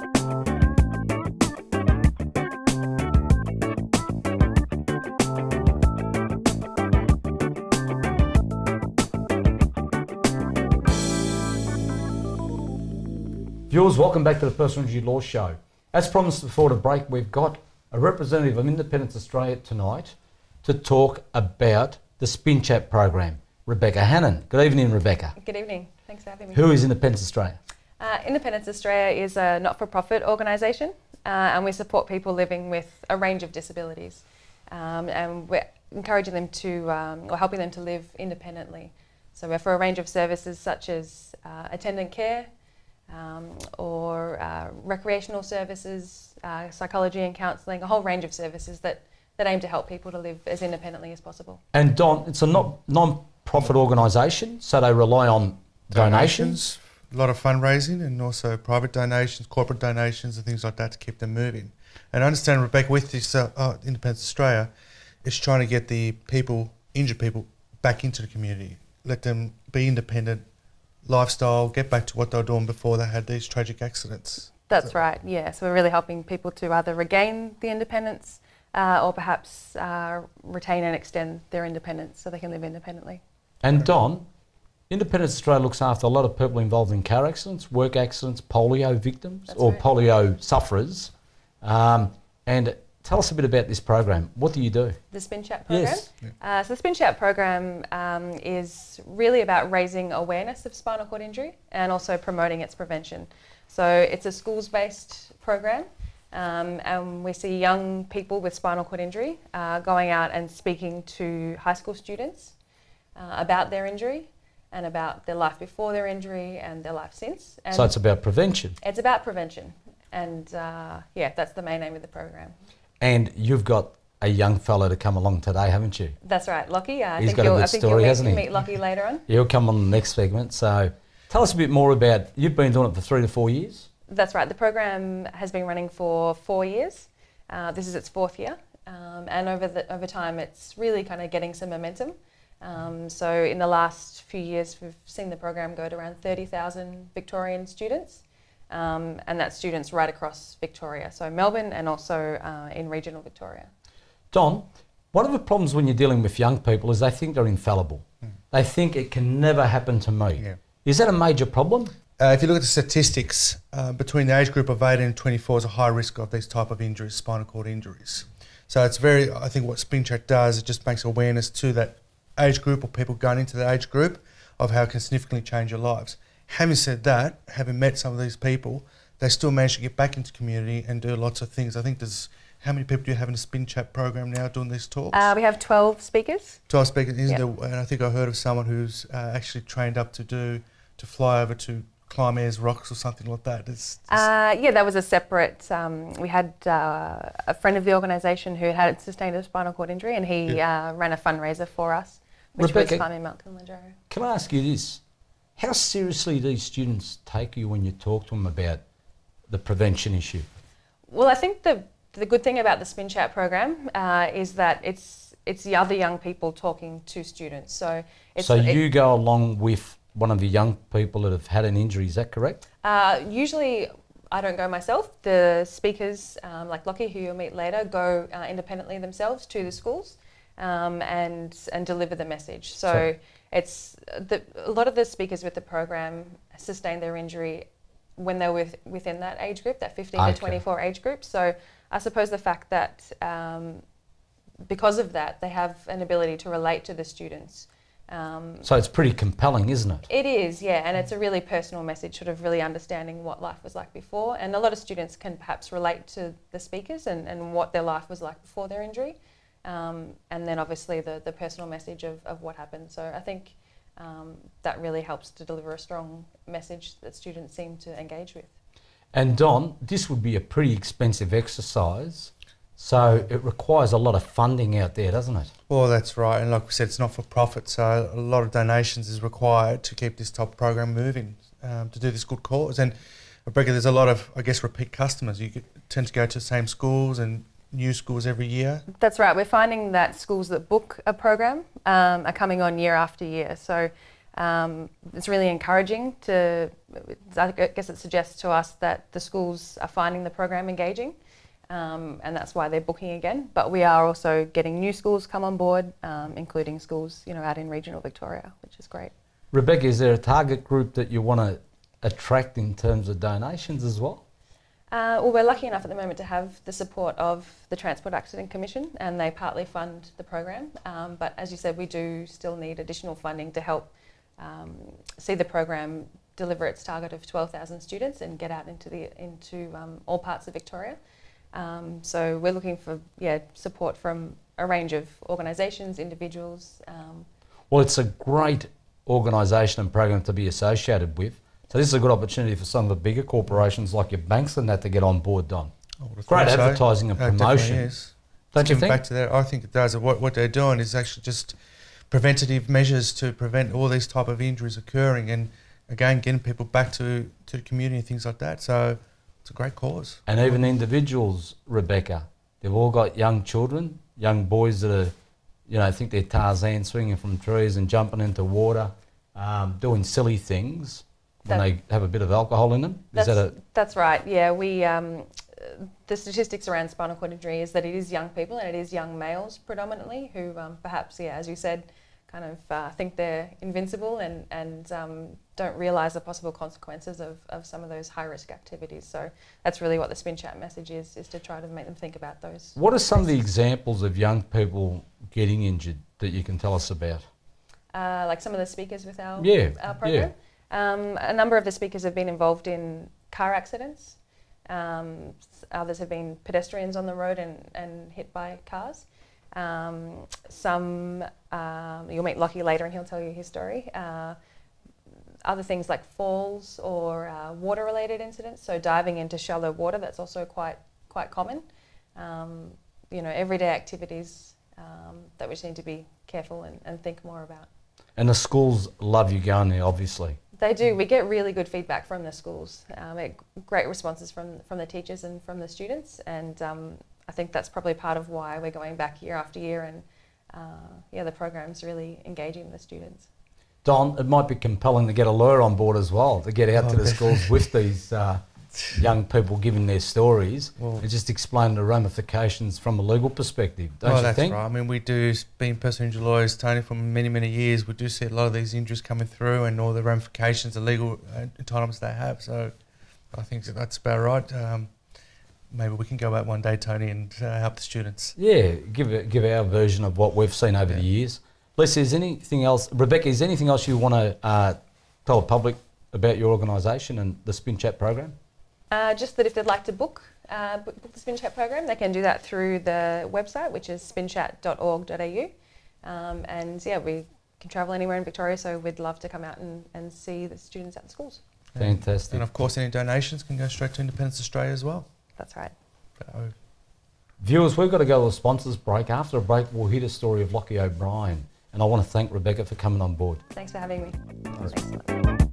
Viewers, welcome back to the Personal Injury Law Show. As promised before the break, we've got a representative of Independence Australia tonight to talk about the SpinChat program, Rebecca Hannon. Good evening, Rebecca. Good evening. Thanks for having me. Who is Independence Australia? Independence Australia is a not-for-profit organisation and we support people living with a range of disabilities and we're encouraging them to, or helping them to live independently. So we're for a range of services such as attendant care, or recreational services, psychology and counselling, a whole range of services that aim to help people to live as independently as possible. And Don, it's a non-profit organisation, so they rely on donations. A lot of fundraising and also private donations, corporate donations and things like that to keep them moving. And I understand, Rebecca, with this Independence Australia, is trying to get the people, injured people, back into the community, let them be independent, lifestyle, get back to what they were doing before they had these tragic accidents. That's right, yeah. So we're really helping people to either regain the independence or perhaps retain and extend their independence so they can live independently. And Don, Independence Australia looks after a lot of people involved in car accidents, work accidents, polio victims or polio sufferers. And tell us a bit about this program. What do you do? The SpinChat program? Yes. So the SpinChat program is really about raising awareness of spinal cord injury and also promoting its prevention. So it's a schools-based program and we see young people with spinal cord injury going out and speaking to high school students about their injury and about their life before their injury and their life since. And so it's about prevention? It's about prevention and yeah, that's the main aim of the program. And you've got a young fellow to come along today, haven't you? That's right, Lachie. He's got a good story, hasn't he? Meet Lachie later on. He'll come on the next segment. So tell us a bit more about, you've been doing it for 3 to 4 years? That's right. The program has been running for 4 years. This is its 4th year. And over time, it's really kind of getting some momentum. So in the last few years, we've seen the program go to around 30,000 Victorian students. And that's students right across Victoria, so Melbourne and also in regional Victoria. Don, one of the problems when you're dealing with young people is they think they're infallible. They think it can never happen to me. Yeah. Is that a major problem? If you look at the statistics, between the age group of 18 and 24 is a high risk of these type of injuries, spinal cord injuries. So it's very, I think what SpinChat does, it just makes awareness to that age group or people going into that age group of how it can significantly change your lives. Having said that, having met some of these people, they still manage to get back into community and do lots of things. I think there's, how many people do you have in the SpinChat program now doing these talks? We have 12 speakers. 12 speakers, isn't there? And I think I heard of someone who's actually trained up to fly over to climb Ayers Rocks or something like that. Yeah, that was a separate, we had a friend of the organisation who had sustained a spinal cord injury and he ran a fundraiser for us, which was climbing Mount Kilimanjaro. Can I ask you this? How seriously do these students take you when you talk to them about the prevention issue? Well, I think the good thing about the SpinChat program is that it's the other young people talking to students. So you go along with one of the young people that have had an injury, is that correct? Usually I don't go myself. The speakers, like Lachie, who you'll meet later, go independently themselves to the schools and deliver the message. So it's a lot of the speakers with the program sustain their injury when they're within that age group, that 15 to 24 age group. So I suppose the fact that because of that, they have an ability to relate to the students. So it's pretty compelling, isn't it? It is, yeah, and it's a really personal message, sort of really understanding what life was like before. And a lot of students can perhaps relate to the speakers and what their life was like before their injury. And then obviously the personal message of what happened. So I think that really helps to deliver a strong message that students seem to engage with. And Don, this would be a pretty expensive exercise, so it requires a lot of funding out there, doesn't it? Well, that's right, and like we said, it's not for profit, so a lot of donations is required to keep this top program moving, to do this good cause. And Rebecca, there's a lot of, I guess, repeat customers. You tend to go to the same schools and new schools every year. That's right. We're finding that schools that book a program are coming on year after year. So It's really encouraging I guess it suggests to us that the schools are finding the program engaging, and that's why they're booking again. But we are also getting new schools come on board, including schools, out in regional Victoria, which is great. Rebecca, is there a target group that you want to attract in terms of donations as well? Well, we're lucky enough at the moment to have the support of the Transport Accident Commission, and they partly fund the program. But as you said, we do still need additional funding to help see the program deliver its target of 12,000 students and get out into all parts of Victoria. So we're looking for support from a range of organisations, individuals. Well, it's a great organisation and program to be associated with. So this is a good opportunity for some of the bigger corporations like your banks and that to get on board, Don. Great advertising and promotion. Don't you think? Back to that, I think it does. What they're doing is actually just preventative measures to prevent all these type of injuries occurring, and again getting people back to the community and things like that. So it's a great cause. And even individuals, Rebecca, they've all got young children, young boys that are, think they're Tarzan, swinging from trees and jumping into water, doing silly things when they have a bit of alcohol in them. That's right. Yeah, the statistics around spinal cord injury is that it is young people, and it is young males predominantly who perhaps, as you said, kind of think they're invincible and don't realise the possible consequences of some of those high-risk activities. So that's really what the SpinChat message is to try to make them think about those. What are some of the examples of young people getting injured that you can tell us about? Like some of the speakers with our program? Yeah. A number of the speakers have been involved in car accidents. Others have been pedestrians on the road and hit by cars. Some, you'll meet Lachie later and he'll tell you his story. Other things like falls or water-related incidents, so diving into shallow water, that's also quite common. Everyday activities that we just need to be careful and think more about. And the schools love you going there, obviously. They do. We get really good feedback from the schools. Great responses from the teachers and from the students, and I think that's probably part of why we're going back year after year, and the program's really engaging the students. Don, it might be compelling to get a lawyer on board as well, to get out to the schools with these young people giving their stories and just explain the ramifications from a legal perspective, don't you think? Right. I mean, we do, being personal injury lawyers, Tony, for many, many years, we do see a lot of these injuries coming through and all the ramifications, the legal entitlements they have. So I think that's about right. Maybe we can go out one day, Tony, and help the students. Yeah, give our version of what we've seen over the years. Lisa, is anything else, Rebecca, is anything else you want to tell the public about your organisation and the SpinChat program? Just that if they'd like to book the SpinChat program, they can do that through the website, which is spinchat.org.au. We can travel anywhere in Victoria, so we'd love to come out and see the students at the schools. Fantastic. And of course, any donations can go straight to Independence Australia as well. That's right. Viewers, we've got to go to a sponsors break. After a break, we'll hear the story of Lachie O'Brien. And I want to thank Rebecca for coming on board. Thanks for having me. Thanks a lot.